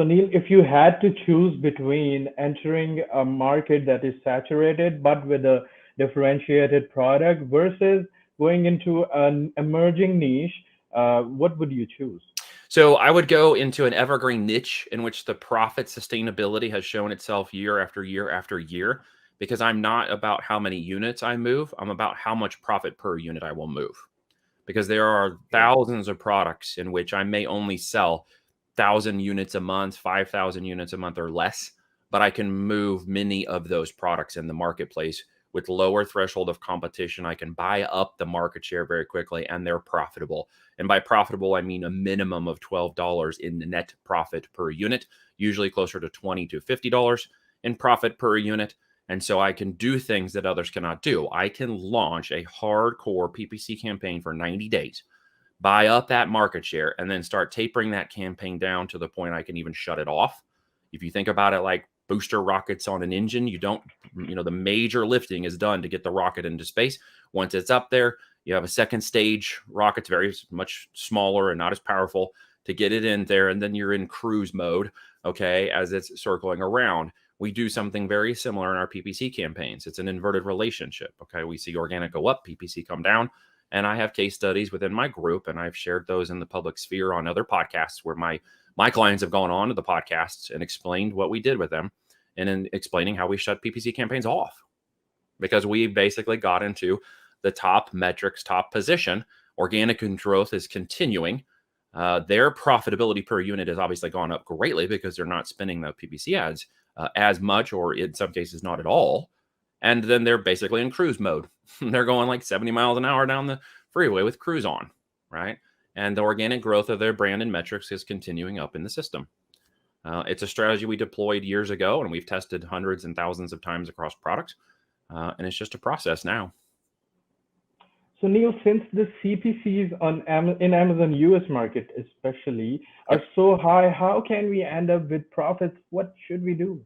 So Neil, if you had to choose between entering a market that is saturated but with a differentiated product versus going into an emerging niche, what would you choose? So I would go into an evergreen niche in which the profit sustainability has shown itself year after year after year, because I'm not about how many units I move. I'm about how much profit per unit I will move. Because there are Okay. thousands of products in which I may only sell 1,000 units a month, 5,000 units a month or less, but I can move many of those products in the marketplace with lower threshold of competition. I can buy up the market share very quickly and they're profitable. And by profitable, I mean a minimum of $12 in net profit per unit, usually closer to $20 to $50 in profit per unit. And so I can do things that others cannot do. I can launch a hardcore PPC campaign for 90 days, buy up that market share, and then start tapering that campaign down to the point I can even shut it off. If you think about it like booster rockets on an engine, the major lifting is done to get the rocket into space. Once it's up there, you have a second stage rocket's very much smaller and not as powerful to get it in there. And then you're in cruise mode, okay, as it's circling around. We do something very similar in our PPC campaigns. It's an inverted relationship. Okay. We see organic go up, PPC come down. And I have case studies within my group, and I've shared those in the public sphere on other podcasts where my clients have gone on to the podcasts and explained what we did with them and in explaining how we shut PPC campaigns off because we basically got into the top metrics, top position. Organic growth is continuing. Their profitability per unit has obviously gone up greatly because they're not spending the PPC ads as much, or in some cases not at all. And then they're basically in cruise mode. They're going like 70 miles an hour down the freeway with cruise on, right? And the organic growth of their brand and metrics is continuing up in the system. It's a strategy we deployed years ago, and we've tested hundreds and thousands of times across products. And it's just a process now. So Neil, since the CPCs in Amazon US market especially are Yep. so high, how can we end up with profits? What should we do?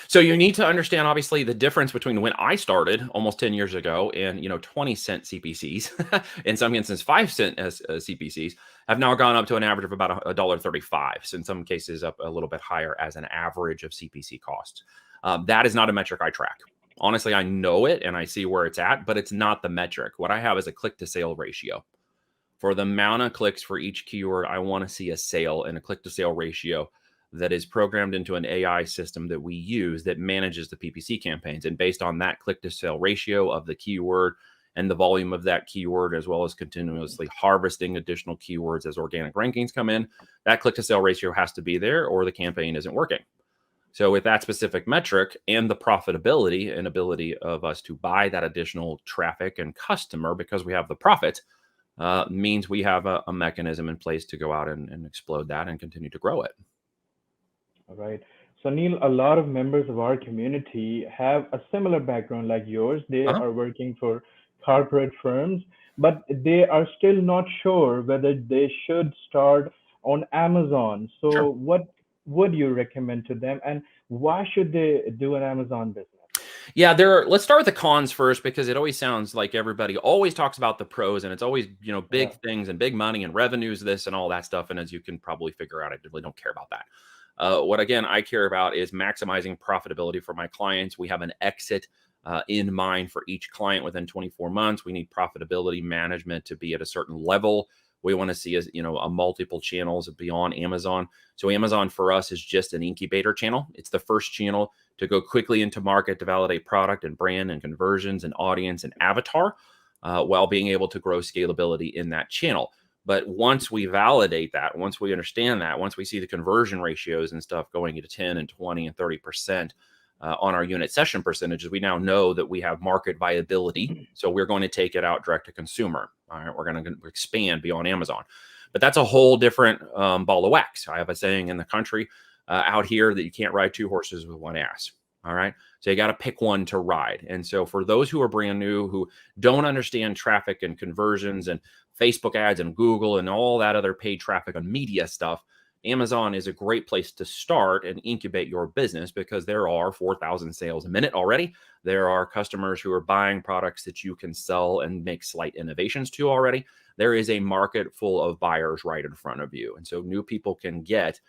So you need to understand, obviously, the difference between when I started almost 10 years ago and 20-cent CPCs, in some instances 5-cent as CPCs, have now gone up to an average of about $1.35. So in some cases, up a little bit higher as an average of CPC costs. That is not a metric I track. Honestly, I know it and I see where it's at, but it's not the metric. What I have is a click to sale ratio. For the amount of clicks for each keyword, I want to see a sale and a click to sale ratio that is programmed into an AI system that we use that manages the PPC campaigns. And based on that click to sale ratio of the keyword and the volume of that keyword, as well as continuously harvesting additional keywords as organic rankings come in, that click to sale ratio has to be there or the campaign isn't working. So with that specific metric and the profitability and ability of us to buy that additional traffic and customer because we have the profit, means we have a mechanism in place to go out and explode that and continue to grow it. All right. So Neil, a lot of members of our community have a similar background like yours. They Uh-huh. are working for corporate firms, but they are still not sure whether they should start on Amazon. Sure. So what would you recommend to them, and why should they do an Amazon business? Yeah, let's start with the cons first because it always sounds like everybody always talks about the pros and it's always, Yeah. big things and big money and revenues, this and all that stuff. And as you can probably figure out, I really don't care about that. What again I care about is maximizing profitability for my clients. We have an exit in mind for each client within 24 months. We need profitability management to be at a certain level. We want to see a multiple channels beyond Amazon. So Amazon for us is just an incubator channel. It's the first channel to go quickly into market to validate product and brand and conversions and audience and avatar, while being able to grow scalability in that channel. But once we validate that, once we understand that, once we see the conversion ratios and stuff going into 10 and 20 and 30% on our unit session percentages, we now know that we have market viability. So we're going to take it out direct to consumer. All right, we're going to expand beyond Amazon. But that's a whole different ball of wax. I have a saying in the country out here that you can't ride two horses with one ass. All right. So you got to pick one to ride. And so for those who are brand new, who don't understand traffic and conversions and Facebook ads and Google and all that other paid traffic and media stuff, Amazon is a great place to start and incubate your business because there are 4,000 sales a minute already. There are customers who are buying products that you can sell and make slight innovations to already. There is a market full of buyers right in front of you. And so new people can get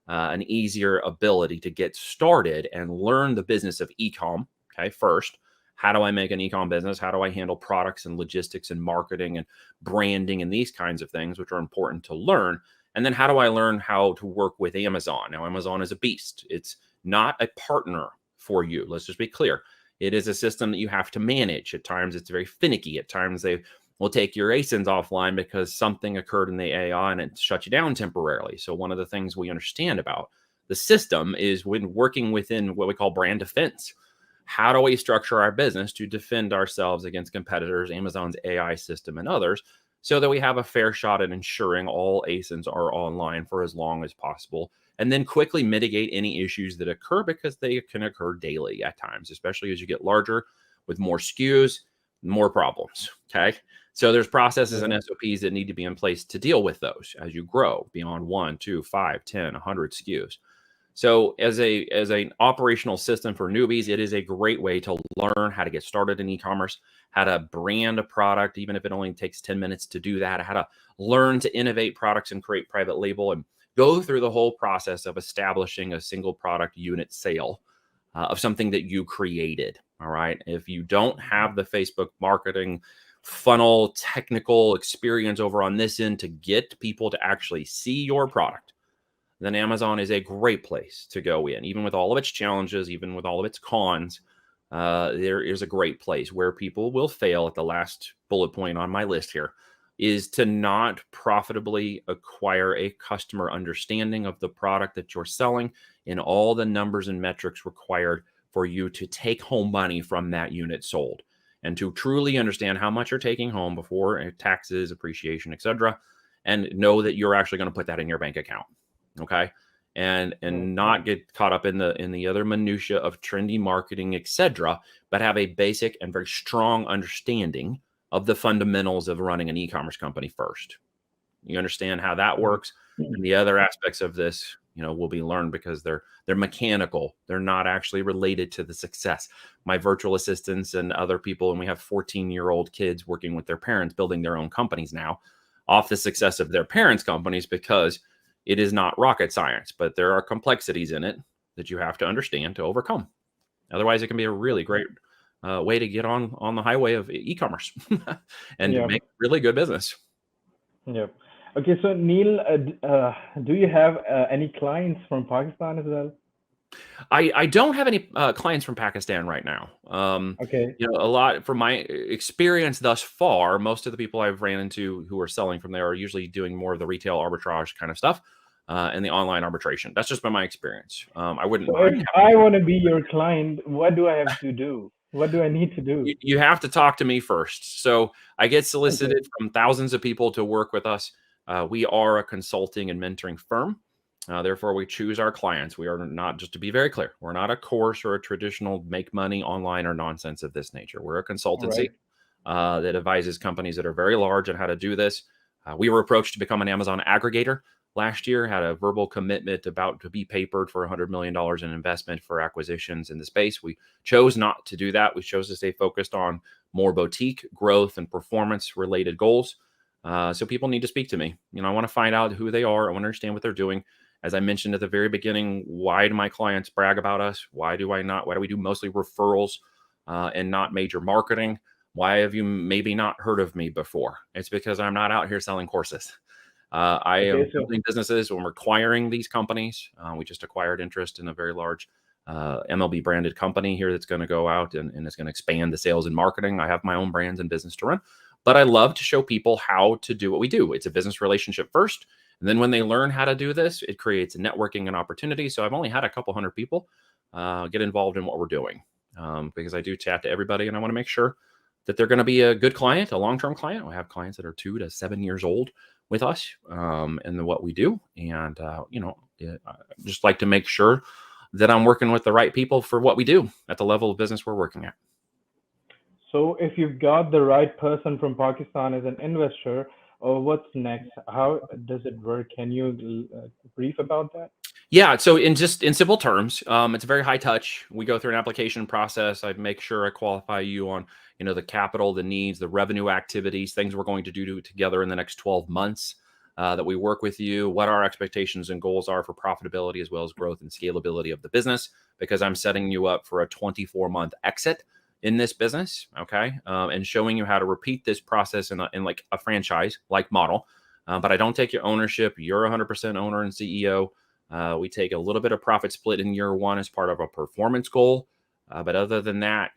an easier ability to get started and learn the business of e-com. Okay, first, how do I make an e-com business? How do I handle products and logistics and marketing and branding and these kinds of things, which are important to learn? And then how do I learn how to work with Amazon? Now, Amazon is a beast. It's not a partner for you. Let's just be clear. It is a system that you have to manage. At times, it's very finicky. At times, they will take your ASINs offline because something occurred in the AI and it shut you down temporarily. So one of the things we understand about the system is when working within what we call brand defense. How do we structure our business to defend ourselves against competitors, Amazon's AI system, and others, so that we have a fair shot at ensuring all ASINs are online for as long as possible, and then quickly mitigate any issues that occur because they can occur daily at times, especially as you get larger with more SKUs, more problems. Okay. So there's processes and SOPs that need to be in place to deal with those as you grow beyond 1, 2, 5, 10, 100 SKUs. So as an operational system for newbies, it is a great way to learn how to get started in e-commerce, how to brand a product, even if it only takes 10 minutes to do that, how to learn to innovate products and create private label and go through the whole process of establishing a single product unit sale of something that you created. All right. If you don't have the Facebook marketing funnel technical experience over on this end to get people to actually see your product, then Amazon is a great place to go in. Even with all of its challenges, even with all of its cons, there is a great place. Where people will fail, at the last bullet point on my list here, is to not profitably acquire a customer understanding of the product that you're selling and all the numbers and metrics required for you to take home money from that unit sold, and to truly understand how much you're taking home before taxes, appreciation, etc., and know that you're actually going to put that in your bank account. Okay. And not get caught up in the other minutia of trendy marketing, etc., but have a basic and very strong understanding of the fundamentals of running an e-commerce company first. You understand how that works, and the other aspects of this, will be learned because they're mechanical. They're not actually related to the success. My virtual assistants and other people, and we have 14-year-old kids working with their parents, building their own companies now off the success of their parents' companies, because it is not rocket science, but there are complexities in it that you have to understand to overcome. Otherwise, it can be a really great way to get on the highway of e-commerce and Yeah. make really good business. Yeah. Okay. So Neil, do you have any clients from Pakistan as well? I don't have any clients from Pakistan right now. Okay. A lot from my experience thus far, most of the people I've ran into who are selling from there are usually doing more of the retail arbitrage kind of stuff and the online arbitration. That's just been my experience. I wouldn't So if mind. I want to be your client, what do I have to do? What do I need to do? You have to talk to me first. So I get Okay. solicited from thousands of people to work with us. We are a consulting and mentoring firm. Therefore, we choose our clients. We are not, just to be very clear, we're not a course or a traditional make money online or nonsense of this nature. We're a consultancy Right. that advises companies that are very large on how to do this. We were approached to become an Amazon aggregator last year, had a verbal commitment about to be papered for $100 million in investment for acquisitions in the space. We chose not to do that. We chose to stay focused on more boutique growth and performance related goals. So people need to speak to me. I want to find out who they are. I want to understand what they're doing. As I mentioned at the very beginning, why do my clients brag about us? Why do we do mostly referrals and not major marketing? Why have you maybe not heard of me before? It's because I'm not out here selling courses. I am Okay. So building businesses when we're acquiring these companies. We just acquired interest in a very large MLB branded company here that's going to go out and it's going to expand the sales and marketing. I have my own brands and business to run, but I love to show people how to do what we do. It's a business relationship first. And then when they learn how to do this, it creates networking and opportunity. So I've only had a couple hundred people get involved in what we're doing because I do chat to everybody and I want to make sure that they're going to be a good client, a long-term client. We have clients that are 2 to 7 years old with us and what we do. And, I just like to make sure that I'm working with the right people for what we do at the level of business we're working at. So if you've got the right person from Pakistan as an investor, what's next? How does it work? Can you brief about that? Yeah. So in simple terms, it's very high touch. We go through an application process. I make sure I qualify you on, the capital, the needs, the revenue activities, things we're going to do together in the next 12 months. that we work with you, what our expectations and goals are for profitability, as well as growth and scalability of the business, because I'm setting you up for a 24-month exit in this business, okay? And showing you how to repeat this process in like a franchise-like model. But I don't take your ownership. You're 100% owner and CEO. We take a little bit of profit split in year one as part of a performance goal. But other than that,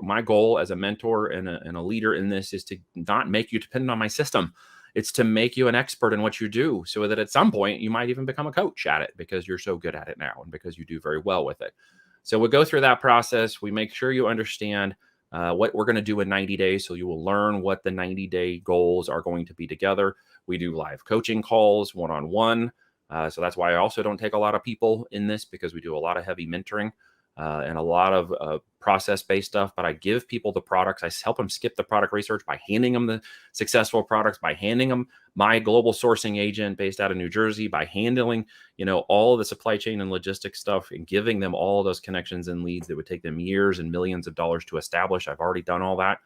my goal as a mentor and a leader in this is to not make you dependent on my system. It's to make you an expert in what you do, so that at some point you might even become a coach at it because you're so good at it now and because you do very well with it. So we'll go through that process. We make sure you understand what we're going to do in 90 days. So you will learn what the 90-day goals are going to be together. We do live coaching calls, one-on-one. So that's why I also don't take a lot of people in this, because we do a lot of heavy mentoring and a lot of process-based stuff. But I give people the products. I help them skip the product research by handing them the successful products, by handing them my global sourcing agent based out of New Jersey, by handling, all of the supply chain and logistics stuff, and giving them all of those connections and leads that would take them years and millions of dollars to establish. I've already done all that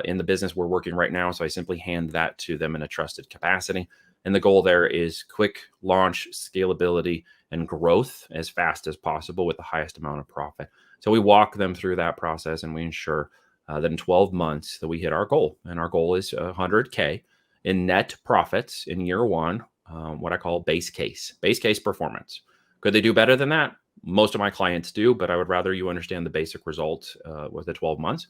in the business we're working right now. So I simply hand that to them in a trusted capacity. And the goal there is quick launch, scalability, and growth as fast as possible with the highest amount of profit. So we walk them through that process, and we ensure that in 12 months that we hit our goal. And our goal is 100K in net profits in year one, what I call base case performance. Could they do better than that? Most of my clients do, but I would rather you understand the basic results with the 12 months.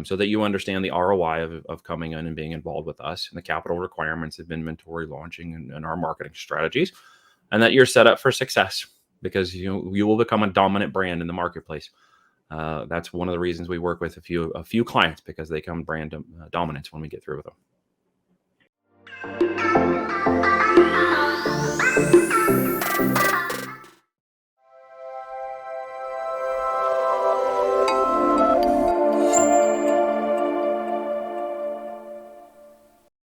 So that you understand the ROI of coming in and being involved with us, and the capital requirements of inventory launching and our marketing strategies, and that you're set up for success, because you will become a dominant brand in the marketplace. That's one of the reasons we work with a few clients, because they come brand dominance when we get through with them.